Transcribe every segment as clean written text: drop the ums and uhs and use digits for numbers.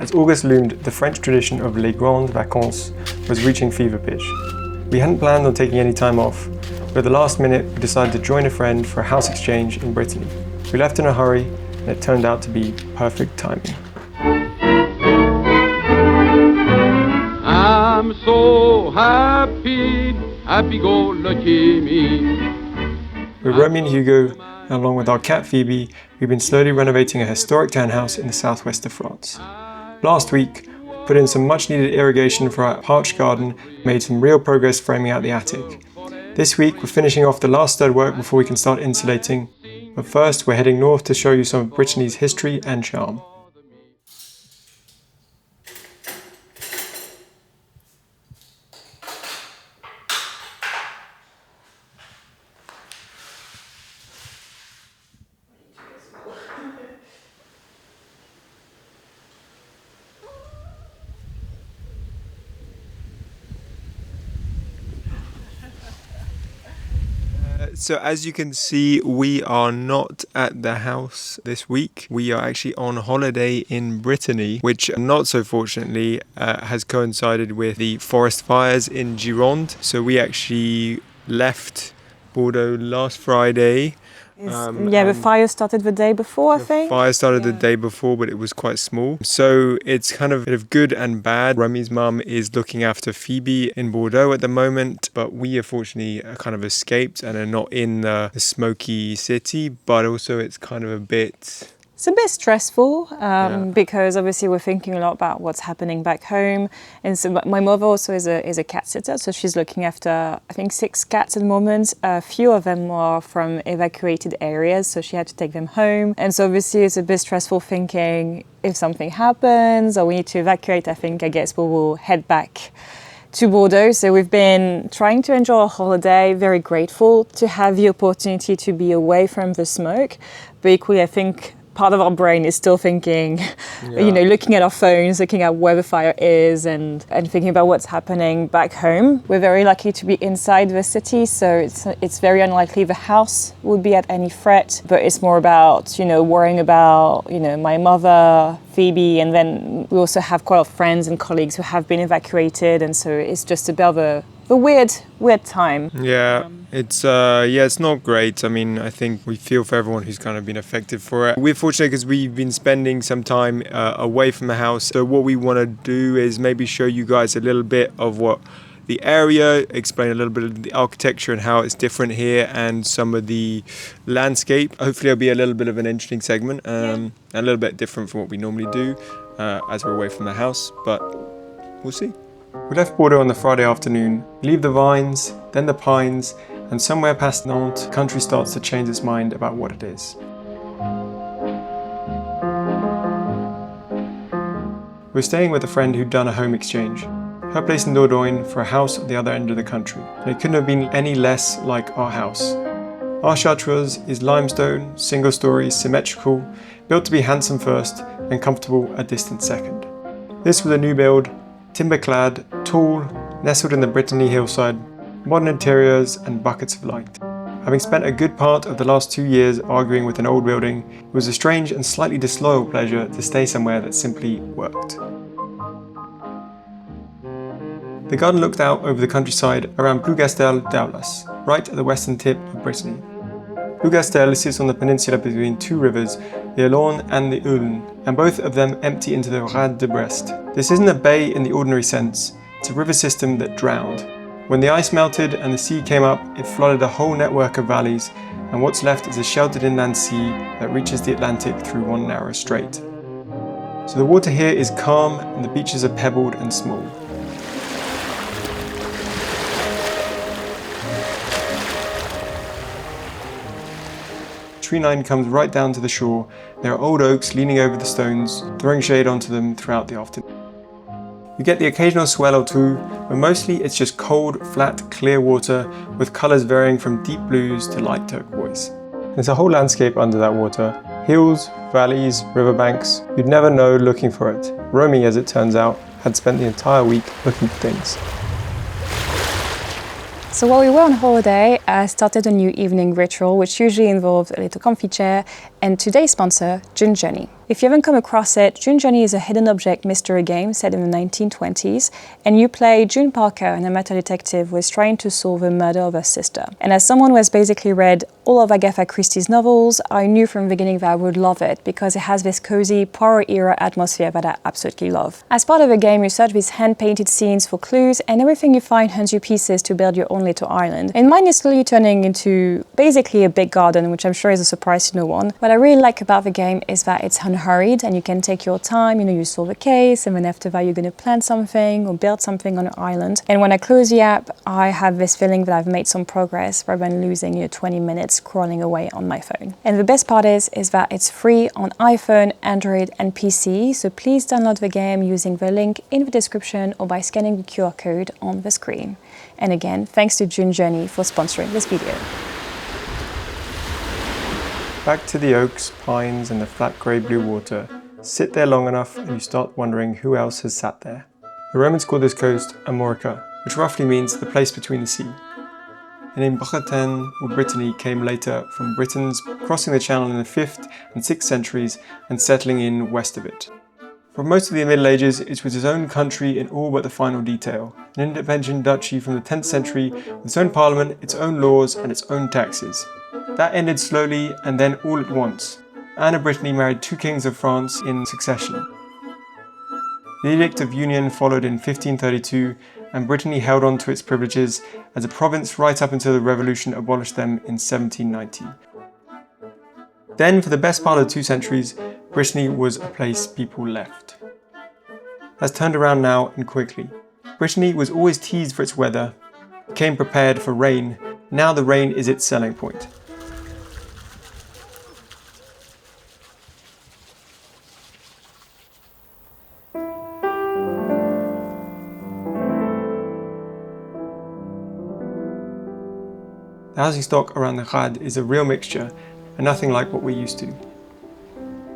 As August loomed, the French tradition of les grandes vacances was reaching fever pitch. We hadn't planned on taking any time off, but at the last minute we decided to join a friend for a house exchange in Brittany. We left in a hurry, and it turned out to be perfect timing. I'm so happy, happy-go-lucky me. With Romy and Hugo, and along with our cat Phoebe, we've been slowly renovating a historic townhouse in the southwest of France. Last week, we put in some much needed irrigation for our Perche garden, made some real progress framing out the attic. This week, we're finishing off the last stud work before we can start insulating. But first, we're heading north to show you some of Brittany's history and charm. So as you can see, we are not at the house this week. We are actually on holiday in Brittany, which not so fortunately has coincided with the forest fires in Gironde. So we actually left Bordeaux last Friday. The fire started the day before, I think. The fire started the day before, but it was quite small. So it's kind of a bit of good and bad. Remy's mum is looking after Phoebe in Bordeaux at the moment, but we unfortunately kind of escaped and are not in the smoky city, but also it's kind of a bit... It's a bit stressful because obviously we're thinking a lot about what's happening back home. And so my mother also is a cat sitter, so she's looking after, I think, 6 cats at the moment. A few of them are from evacuated areas, so she had to take them home. And so obviously it's a bit stressful thinking if something happens or we need to evacuate, I guess we will head back to Bordeaux. So we've been trying to enjoy our holiday, very grateful to have the opportunity to be away from the smoke. But equally, I think part of our brain is still thinking, looking at our phones, looking at where the fire is and thinking about what's happening back home. We're very lucky to be inside the city, so it's very unlikely the house would be at any threat, but it's more about, worrying about, my mother, Phoebe, and then we also have quite a lot of friends and colleagues who have been evacuated, and so it's just a bit of a weird time. Yeah, it's not great. I mean, I think we feel for everyone who's kind of been affected for it. We're fortunate because we've been spending some time away from the house. So what we want to do is maybe show you guys a little bit of what the area, explain a little bit of the architecture and how it's different here and some of the landscape. Hopefully it'll be a little bit of an interesting segment, a little bit different from what we normally do as we're away from the house, but we'll see. We left Bordeaux on the Friday afternoon, leave the vines, then the pines, and somewhere past Nantes, the country starts to change its mind about what it is. We're staying with a friend who'd done a home exchange. Her place in Dordogne for a house at the other end of the country. And it couldn't have been any less like our house. Our chartreuse is limestone, single story, symmetrical, built to be handsome first and comfortable a distant second. This was a new build, timber-clad, tall, nestled in the Brittany hillside, modern interiors and buckets of light. Having spent a good part of the last 2 years arguing with an old building, it was a strange and slightly disloyal pleasure to stay somewhere that simply worked. The garden looked out over the countryside around Plougastel d'Aulas, right at the western tip of Brittany. Plougastel sits on the peninsula between 2 rivers, the Olonne and the Ulne, and both of them empty into the Rade de Brest. This isn't a bay in the ordinary sense, it's a river system that drowned. When the ice melted and the sea came up, it flooded a whole network of valleys, and what's left is a sheltered inland sea that reaches the Atlantic through one narrow strait. So the water here is calm and the beaches are pebbled and small. Tree line comes right down to the shore. There are old oaks leaning over the stones, throwing shade onto them throughout the afternoon. You get the occasional swell or two, but mostly it's just cold, flat, clear water with colours varying from deep blues to light turquoise. There's a whole landscape under that water. Hills, valleys, riverbanks. You'd never know looking for it. Romy, as it turns out, had spent the entire week looking for things. So while we were on holiday, I started a new evening ritual, which usually involves a little comfy chair and today's sponsor, June Journey. If you haven't come across it, June Journey is a hidden object mystery game set in the 1920s, and you play June Parker, an amateur detective who is trying to solve the murder of her sister. And as someone who has basically read all of Agatha Christie's novels, I knew from the beginning that I would love it because it has this cozy Poirot era atmosphere that I absolutely love. As part of the game, you search these hand-painted scenes for clues, and everything you find hands you pieces to build your own little island. And mine is slowly turning into basically a big garden, which I'm sure is a surprise to no one. What I really like about the game is that it's unhurried and you can take your time. You solve a case, and then after that you're going to plant something or build something on an island. And when I close the app, I have this feeling that I've made some progress rather than losing 20 minutes crawling away on my phone. And the best part is that it's free on iPhone, Android and PC, so please download the game using the link in the description or by scanning the QR code on the screen. And again, thanks to June Journey for sponsoring this video. Back to the oaks, pines and the flat grey-blue water. Sit there long enough and you start wondering who else has sat there. The Romans called this coast Amorica, which roughly means the place between the sea. The name Bretagne or Brittany came later from Britons crossing the channel in the 5th and 6th centuries and settling in west of it. For most of the Middle Ages, it was its own country in all but the final detail, an independent duchy from the 10th century with its own parliament, its own laws and its own taxes. That ended slowly and then all at once. Anne of Brittany married 2 kings of France in succession. The Edict of Union followed in 1532, and Brittany held on to its privileges as a province right up until the Revolution abolished them in 1790. Then, for the best part of 2 centuries, Brittany was a place people left. That's turned around now and quickly. Brittany was always teased for its weather, came prepared for rain. Now the rain is its selling point. The housing stock around the Rade is a real mixture and nothing like what we're used to.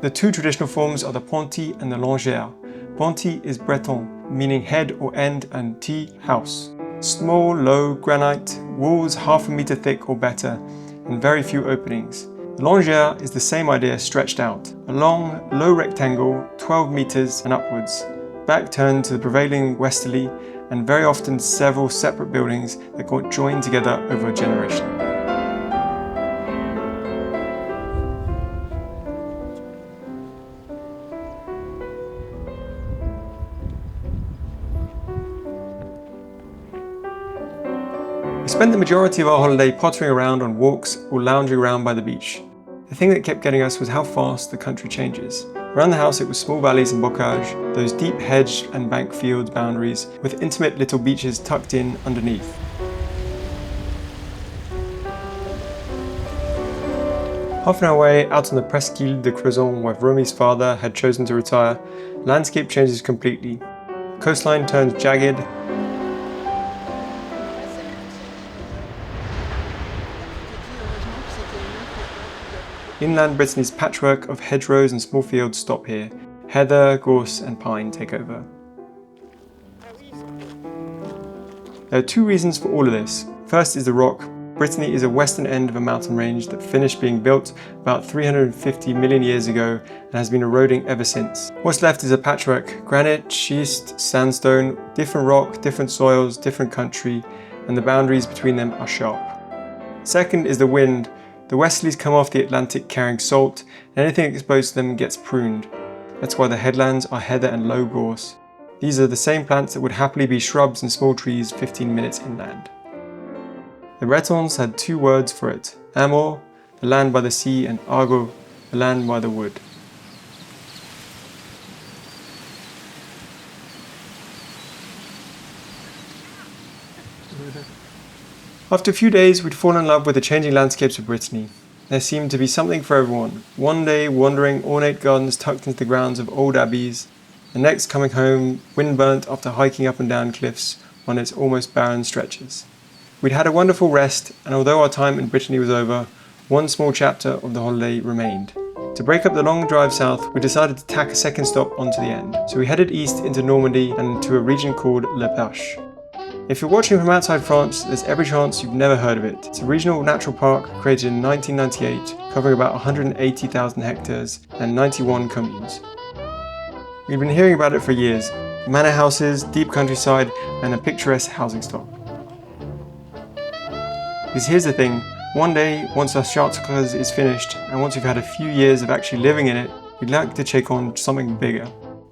The 2 traditional forms are the ponti and the longère. Ponti is Breton, meaning head or end, and ti, house. Small, low, granite, walls half a meter thick or better, and very few openings. The longère is the same idea stretched out. A long, low rectangle, 12 meters and upwards, back turned to the prevailing westerly, and very often several separate buildings that got joined together over a generation. We spent the majority of our holiday pottering around on walks or lounging around by the beach. The thing that kept getting us was how fast the country changes. Around the house it was small valleys and bocage, those deep hedge and bank field boundaries with intimate little beaches tucked in underneath. Half an hour away, out on the Presqu'île de Crozon where Romy's father had chosen to retire, landscape changes completely. Coastline turns jagged, inland Brittany's patchwork of hedgerows and small fields stop here. Heather, gorse and pine take over. There are 2 reasons for all of this. First is the rock. Brittany is a western end of a mountain range that finished being built about 350 million years ago and has been eroding ever since. What's left is a patchwork: granite, schist, sandstone, different rock, different soils, different country, and the boundaries between them are sharp. Second is the wind. The westerlies come off the Atlantic carrying salt, and anything exposed to them gets pruned. That's why the headlands are heather and low gorse. These are the same plants that would happily be shrubs and small trees 15 minutes inland. The Bretons had 2 words for it: Amor, the land by the sea, and Argo, the land by the wood. After a few days, we'd fallen in love with the changing landscapes of Brittany. There seemed to be something for everyone. One day wandering ornate gardens tucked into the grounds of old abbeys, the next coming home wind-burnt after hiking up and down cliffs on its almost barren stretches. We'd had a wonderful rest, and although our time in Brittany was over, one small chapter of the holiday remained. To break up the long drive south, we decided to tack a second stop onto the end. So we headed east into Normandy and to a region called Perche. If you're watching from outside France, there's every chance you've never heard of it. It's a regional natural park created in 1998, covering about 180,000 hectares and 91 communes. We've been hearing about it for years. Manor houses, deep countryside, and a picturesque housing stock. Because here's the thing, one day, once our Chartres is finished, and once we've had a few years of actually living in it, we'd like to take on something bigger.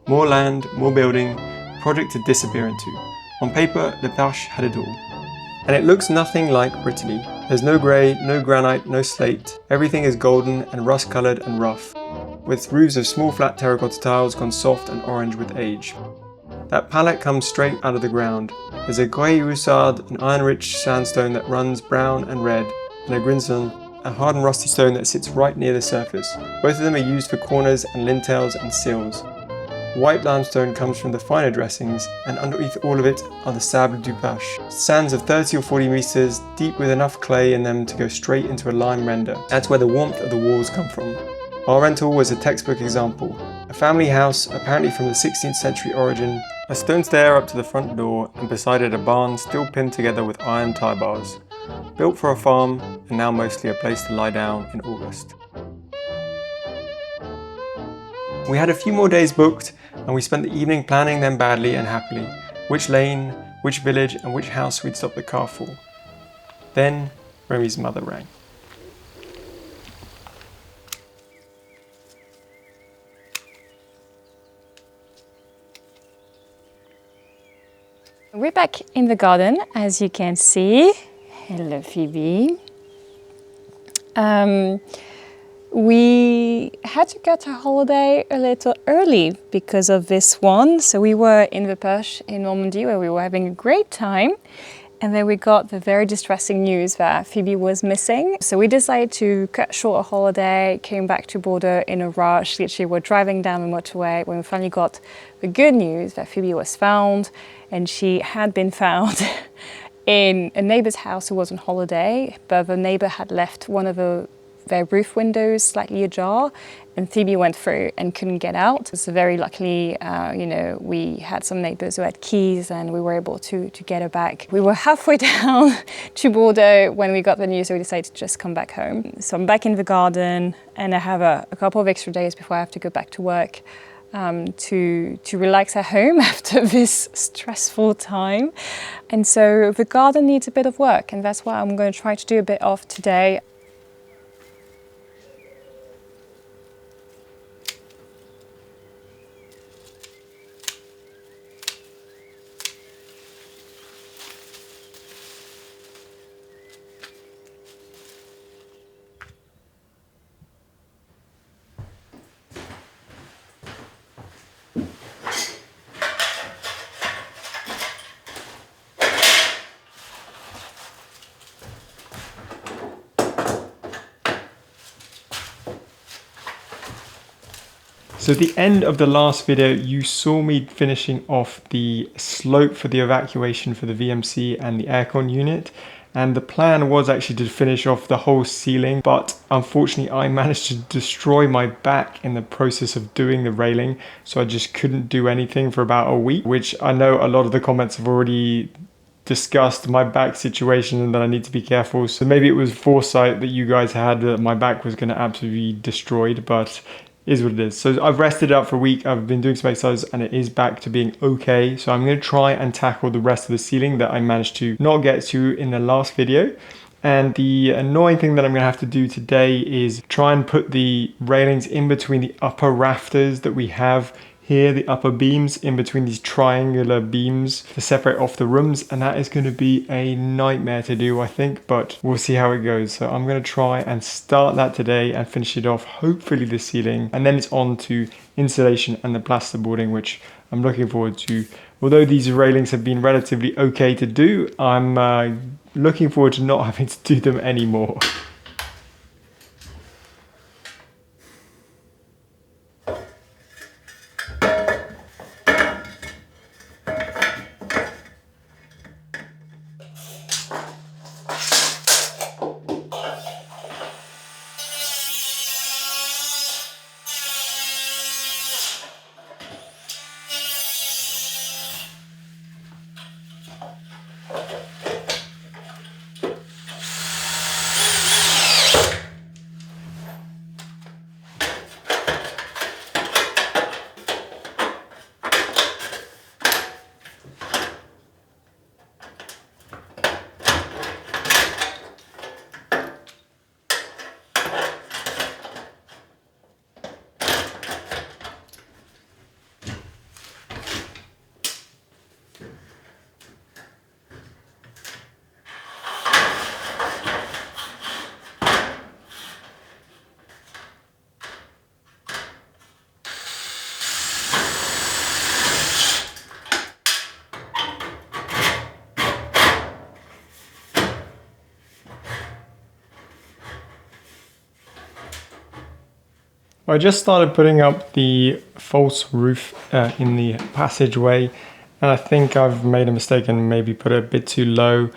More land, more building, a project to disappear into. On paper, the Perche had it all. And it looks nothing like Brittany. There's no grey, no granite, no slate. Everything is golden and rust-coloured and rough, with roofs of small flat terracotta tiles gone soft and orange with age. That palette comes straight out of the ground. There's a grey roussard, an iron-rich sandstone that runs brown and red, and a grinson, a hard and rusty stone that sits right near the surface. Both of them are used for corners and lintels and sills. White limestone comes from the finer dressings, and underneath all of it are the sable du Perche. Sands of 30 or 40 meters, deep with enough clay in them to go straight into a lime render. That's where the warmth of the walls come from. Our rental was a textbook example. A family house, apparently from the 16th century origin, a stone stair up to the front door, and beside it a barn still pinned together with iron tie bars. Built for a farm, and now mostly a place to lie down in August. We had a few more days booked, and we spent the evening planning them badly and happily, which lane, which village, and which house we'd stop the car for. Then, Remy's mother rang. We're back in the garden, as you can see. Hello, Phoebe. We had to cut our holiday a little early because of this one. So we were in the Perche in Normandy where we were having a great time. And then we got the very distressing news that Phoebe was missing. So we decided to cut short our holiday, came back to Bordeaux in a rush. Literally, we're driving down the motorway when we finally got the good news that Phoebe was found. And she had been found in a neighbor's house who was on holiday, but the neighbor had left one of their roof windows slightly ajar, and Phoebe went through and couldn't get out. So very luckily, we had some neighbors who had keys and we were able to get her back. We were halfway down to Bordeaux when we got the news, so we decided to just come back home. So I'm back in the garden and I have a couple of extra days before I have to go back to work to relax at home after this stressful time. And so the garden needs a bit of work, and that's what I'm going to try to do a bit of today. So at the end of the last video, you saw me finishing off the slope for the evacuation for the VMC and the aircon unit. And the plan was actually to finish off the whole ceiling, but unfortunately I managed to destroy my back in the process of doing the railing. So I just couldn't do anything for about a week, which I know a lot of the comments have already discussed my back situation and that I need to be careful. So maybe it was foresight that you guys had that my back was going to absolutely be destroyed, but is what it is. So I've rested up for a week, I've been doing some exercise and it is back to being okay. So I'm going to try and tackle the rest of the ceiling that I managed to not get to in the last video. And the annoying thing that I'm going to have to do today is try and put the railings in between the upper rafters that we have here, the upper beams in between these triangular beams to separate off the rooms, and that is going to be a nightmare to do, I think, but we'll see how it goes. So I'm going to try and start that today and finish it off, hopefully the ceiling, and then it's on to insulation and the plasterboarding, which I'm looking forward to. Although these railings have been relatively okay to do, I'm looking forward to not having to do them anymore. I just started putting up the false roof in the passageway, and I think I've made a mistake and maybe put it a bit too low.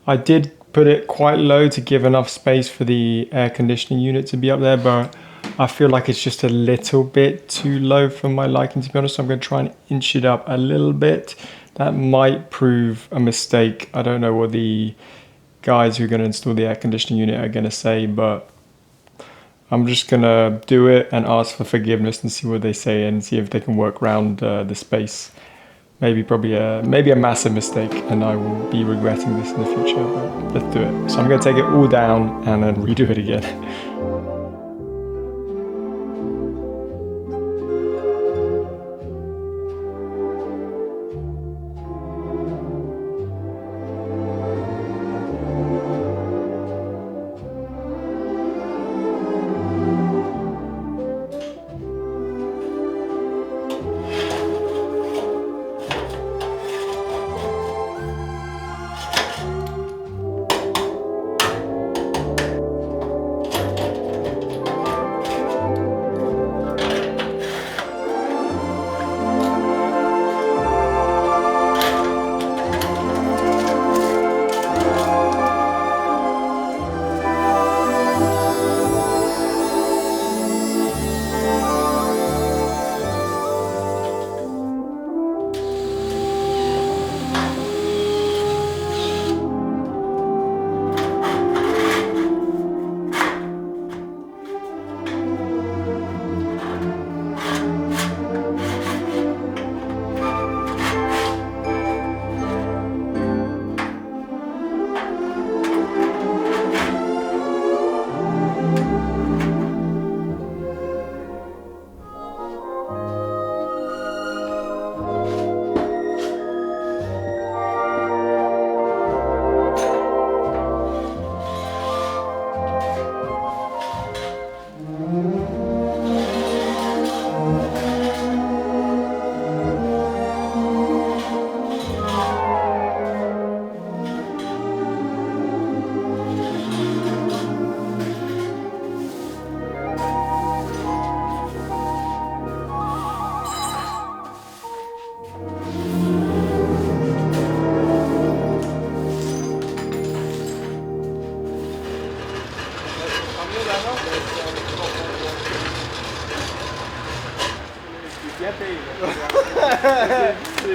I did put it quite low to give enough space for the air conditioning unit to be up there, but I feel like it's just a little bit too low for my liking, to be honest. So I'm going to try and inch it up a little bit. That might prove a mistake. I don't know what the guys who are going to install the air conditioning unit are going to say, but I'm just going to do it and ask for forgiveness and see what they say and see if they can work around the space. Maybe a massive mistake, and I will be regretting this in the future, but let's do it. So I'm going to take it all down and then redo it again.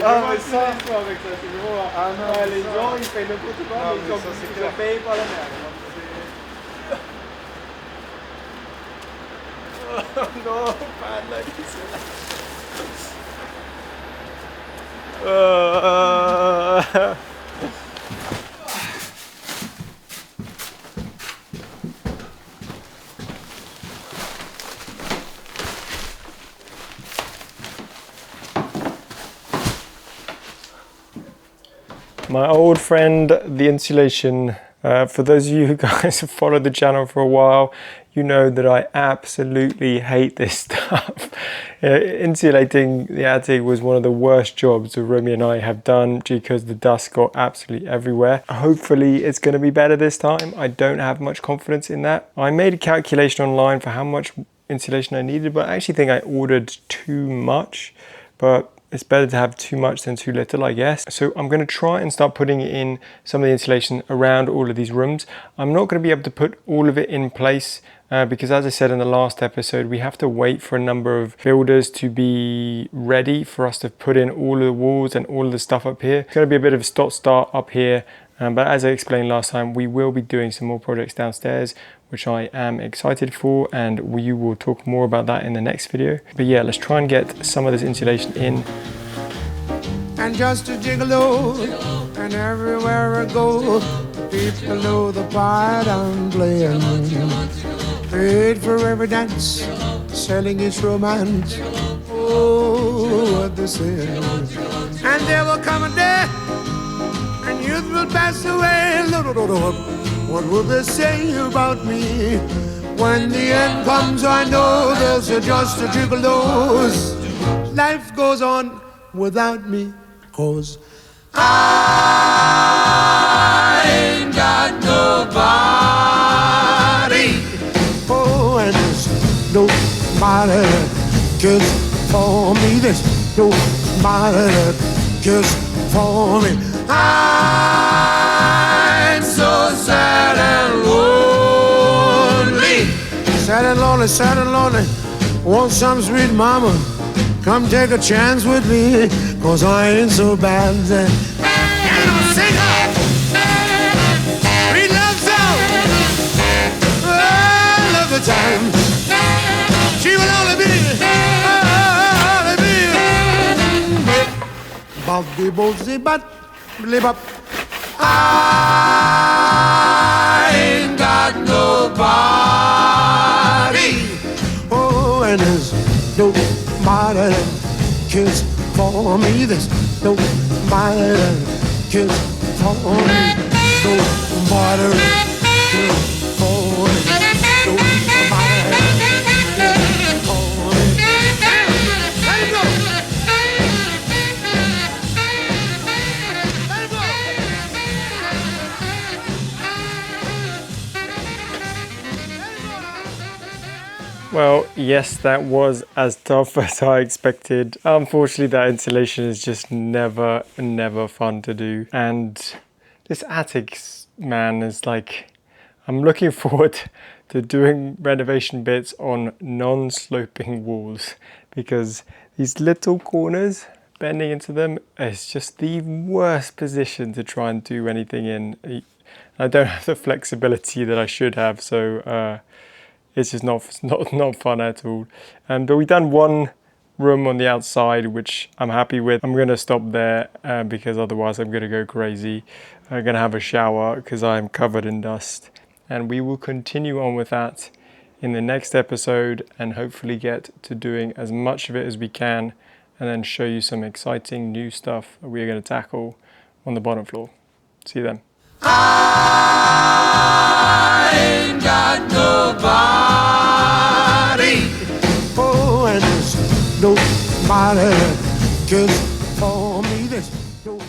Ah mais ça avec ça, c'est gros. Ah non, les gens ils payent n'importe quoi, mais ils sont payés par la merde. Non, pas de la My old friend, the insulation. For those of you who guys have followed the channel for a while, you know that I absolutely hate this stuff. Insulating the attic was one of the worst jobs that Romy and I have done because the dust got absolutely everywhere. Hopefully it's going to be better this time. I don't have much confidence in that. I made a calculation online for how much insulation I needed, but I actually think I ordered too much. But it's better to have too much than too little, I guess. So I'm going to try and start putting in some of the insulation around all of these rooms. I'm not going to be able to put all of it in place because, as I said in the last episode, we have to wait for a number of builders to be ready for us to put in all of the walls and all of the stuff up here. It's going to be a bit of a stop-start up here. But as I explained last time, we will be doing some more projects downstairs, which I am excited for, and we will talk more about that in the next video. But yeah, let's try and get some of this insulation in. And just a gigolo, and everywhere I go, people know the part I'm playing. Paid for every dance, selling its romance. Oh, what they say. And there will come a day, and youth will pass away. What will they say about me? When the end comes, I know there's just a gigolo's. Life goes on without me, 'cause I ain't got nobody. Oh, and there's nobody. nobody that cares for me. There's nobody that cares for me. I'm so sad and lonely. Sad and lonely, sad and lonely. Want some sweet mama, come take a chance with me, 'cause I ain't so bad. And I'll sing her sweet love song. I love the time she will only be Baldi bozi bat live up. I ain't got nobody. Oh, and there's nobody that cares for me. There's nobody that cares for me. Nobody that cares for me. Nobody that cares for me. Let it go. Well, yes, that was as tough as I expected. Unfortunately, that insulation is just never fun to do. And this attic, man, is like, I'm looking forward to doing renovation bits on non-sloping walls, because these little corners, bending into them, is just the worst position to try and do anything in. I don't have the flexibility that I should have, so it's just not fun at all. But we've done one room on the outside, which I'm happy with. I'm gonna stop there because otherwise I'm gonna go crazy. I'm gonna have a shower because I'm covered in dust. And we will continue on with that in the next episode and hopefully get to doing as much of it as we can, and then show you some exciting new stuff that we're gonna tackle on the bottom floor. See you then. I ain't got nobody. Oh, and there's nobody that cares for me. There's no